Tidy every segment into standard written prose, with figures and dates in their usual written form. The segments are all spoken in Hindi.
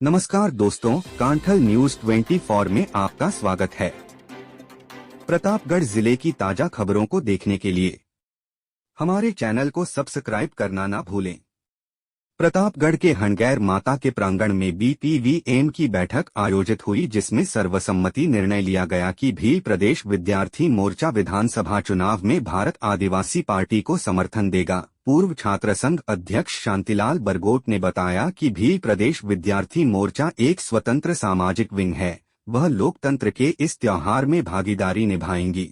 नमस्कार दोस्तों, कांठल न्यूज 24 में आपका स्वागत है। प्रतापगढ़ जिले की ताजा खबरों को देखने के लिए हमारे चैनल को सब्सक्राइब करना ना भूलें। प्रतापगढ़ के हणगैर माता के प्रांगण में बीपीवीएम की बैठक आयोजित हुई, जिसमें सर्वसम्मति निर्णय लिया गया कि भील प्रदेश विद्यार्थी मोर्चा विधानसभा चुनाव में भारत आदिवासी पार्टी को समर्थन देगा। पूर्व छात्र संघ अध्यक्ष शांतिलाल बरगोट ने बताया कि भील प्रदेश विद्यार्थी मोर्चा एक स्वतंत्र सामाजिक विंग है। वह लोकतंत्र के इस त्योहार में भागीदारी निभाएंगी।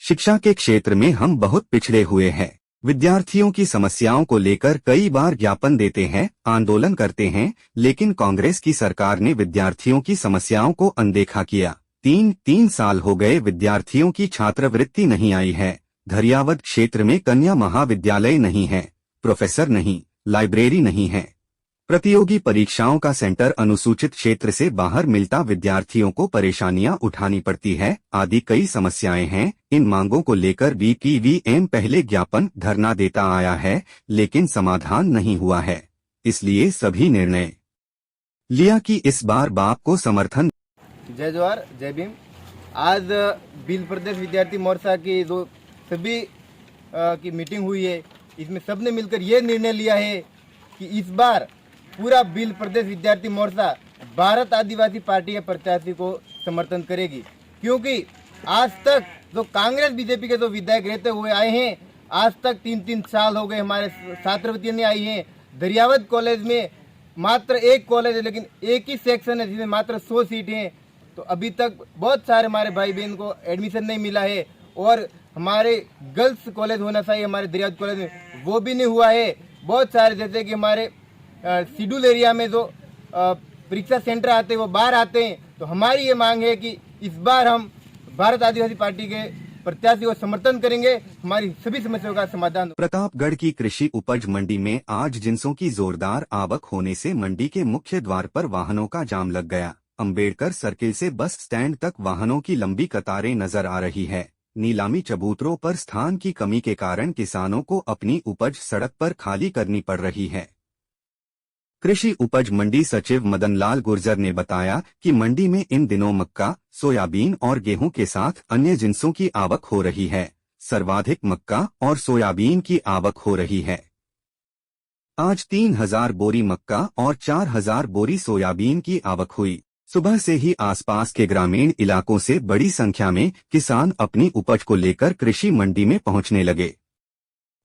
शिक्षा के क्षेत्र में हम बहुत पिछड़े हुए हैं। विद्यार्थियों की समस्याओं को लेकर कई बार ज्ञापन देते हैं, आंदोलन करते हैं, लेकिन कांग्रेस की सरकार ने विद्यार्थियों की समस्याओं को अनदेखा किया। तीन साल हो गए, विद्यार्थियों की छात्रवृत्ति नहीं आई है। धरियावद क्षेत्र में कन्या महाविद्यालय नहीं है, प्रोफेसर नहीं, लाइब्रेरी नहीं है। प्रतियोगी परीक्षाओं का सेंटर अनुसूचित क्षेत्र से बाहर मिलता विद्यार्थियों को परेशानियां उठानी पड़ती है, आदि कई समस्याएं हैं। इन मांगों को लेकर बीपीवीएम पहले ज्ञापन धरना देता आया है, लेकिन समाधान नहीं हुआ है। इसलिए सभी निर्णय लिया कि इस बार बाप को समर्थन। जय जोहार, जय भीम। आज भील प्रदेश विद्यार्थी मोर्चा की जो सभी की मीटिंग हुई है, इसमें सबने मिलकर ये निर्णय लिया है कि इस बार पूरा भील प्रदेश विद्यार्थी मोर्चा भारत आदिवासी पार्टी के प्रत्याशी को समर्थन करेगी। क्योंकि आज तक जो कांग्रेस बीजेपी के जो विधायक रहते हुए आए हैं, आज तक 3 साल हो गए, हमारे छात्रवृत्तियां नहीं आई हैं। दरियावद कॉलेज में मात्र एक कॉलेज है, लेकिन एक ही सेक्शन है जिसमें मात्र 100 सीट हैं। तो अभी तक बहुत सारे हमारे भाई बहन को एडमिशन नहीं मिला है। और हमारे गर्ल्स कॉलेज होना चाहिए हमारे दरियावद कॉलेज में, वो भी नहीं हुआ है। बहुत सारे जैसे कि हमारे शेड्यूल एरिया में जो परीक्षा सेंटर आते हैं वो बाहर आते हैं। तो हमारी ये मांग है कि इस बार हम भारत आदिवासी पार्टी के प्रत्याशी को समर्थन करेंगे, हमारी सभी समस्याओं का समाधान। प्रतापगढ़ की कृषि उपज मंडी में आज जिंसों की जोरदार आवक होने से मंडी के मुख्य द्वार पर वाहनों का जाम लग गया। अंबेडकर सर्किल से बस स्टैंड तक वाहनों की लंबी कतारें नजर आ रही है। नीलामी चबूतरों पर स्थान की कमी के कारण किसानों को अपनी उपज सड़क पर खाली करनी पड़ रही है। कृषि उपज मंडी सचिव मदनलाल गुर्जर ने बताया कि मंडी में इन दिनों मक्का, सोयाबीन और गेहूं के साथ अन्य जिंसों की आवक हो रही है। सर्वाधिक मक्का और सोयाबीन की आवक हो रही है। आज 3000 बोरी मक्का और 4000 बोरी सोयाबीन की आवक हुई। सुबह से ही आसपास के ग्रामीण इलाकों से बड़ी संख्या में किसान अपनी उपज को लेकर कृषि मंडी में पहुंचने लगे।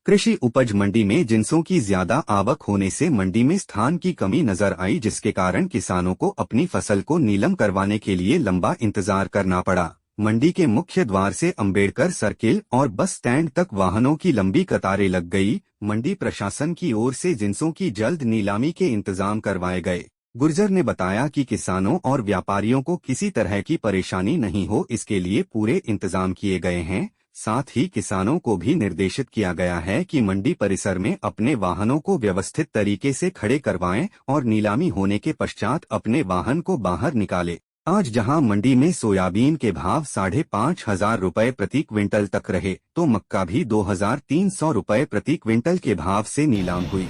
कृषि उपज मंडी में जिंसों की ज्यादा आवक होने से मंडी में स्थान की कमी नजर आई, जिसके कारण किसानों को अपनी फसल को नीलम करवाने के लिए लंबा इंतजार करना पड़ा। मंडी के मुख्य द्वार से अंबेडकर सर्किल और बस स्टैंड तक वाहनों की लंबी कतारें लग गई। मंडी प्रशासन की ओर से जिंसों की जल्द नीलामी के इंतजाम करवाए गए। गुर्जर ने बताया कि किसानों और व्यापारियों को किसी तरह की परेशानी नहीं हो, इसके लिए पूरे इंतजाम किए गए हैं। साथ ही किसानों को भी निर्देशित किया गया है कि मंडी परिसर में अपने वाहनों को व्यवस्थित तरीके से खड़े करवाएं और नीलामी होने के पश्चात अपने वाहन को बाहर निकालें। आज जहां मंडी में सोयाबीन के भाव 5500 रुपये प्रति क्विंटल तक रहे, तो मक्का भी 2300 रुपये प्रति क्विंटल के भाव से नीलाम हुई।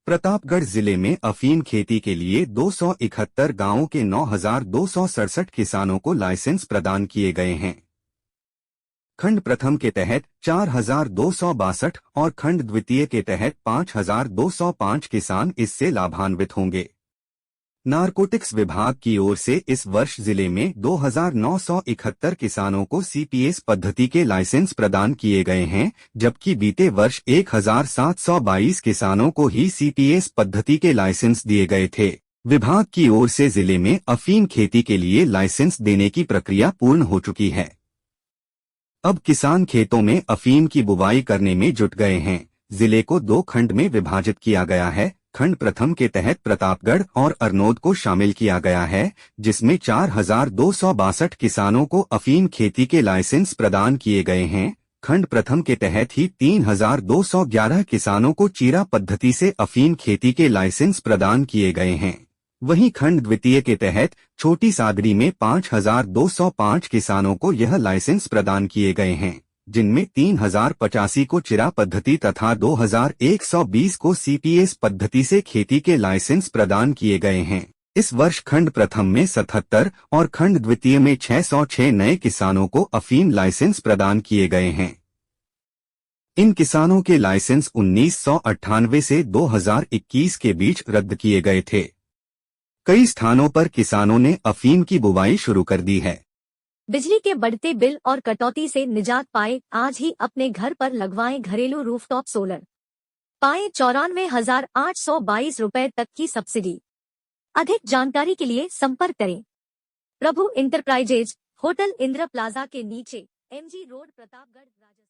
प्रतापगढ़ जिले में अफीम खेती के लिए 271 गांवों के 9267 किसानों को लाइसेंस प्रदान किए गए हैं। खंड प्रथम के तहत 4262 और खंड द्वितीय के तहत 5205 किसान इससे लाभान्वित होंगे। नारकोटिक्स विभाग की ओर से इस वर्ष जिले में 2971 किसानों को सीपीएस पद्धति के लाइसेंस प्रदान किए गए हैं, जबकि बीते वर्ष 1722 किसानों को ही सीपीएस पद्धति के लाइसेंस दिए गए थे। विभाग की ओर से जिले में अफीम खेती के लिए लाइसेंस देने की प्रक्रिया पूर्ण हो चुकी है। अब किसान खेतों में अफीम की बुवाई करने में जुट गए हैं। जिले को 2 खंड में विभाजित किया गया है। खंड प्रथम के तहत प्रतापगढ़ और अरनोद को शामिल किया गया है, जिसमें 4262 किसानों को अफीम खेती के लाइसेंस प्रदान किए गए हैं। खंड प्रथम के तहत ही 3211 किसानों को चीरा पद्धति से अफीम खेती के लाइसेंस प्रदान किए गए हैं। वहीं खंड द्वितीय के तहत छोटी सादड़ी में 5205 किसानों को यह लाइसेंस प्रदान किए गए हैं। जिनमें 3085 को चिरा पद्धति तथा 2120 को सीपीएस पद्धति से खेती के लाइसेंस प्रदान किए गए हैं। इस वर्ष खंड प्रथम में 77 और खंड द्वितीय में 606 नए किसानों को अफीम लाइसेंस प्रदान किए गए हैं। इन किसानों के लाइसेंस 1998 से 2021 के बीच रद्द किए गए थे। कई स्थानों पर किसानों ने अफीम की बुवाई शुरू कर दी है। बिजली के बढ़ते बिल और कटौती से निजात पाए, आज ही अपने घर पर लगवाएं घरेलू रूफटॉप सोलर। पाएं 94,822 रुपए तक की सब्सिडी। अधिक जानकारी के लिए संपर्क करें प्रभु इंटरप्राइजेज, होटल इंद्र प्लाजा के नीचे, MG रोड, प्रतापगढ़, राजस्थान।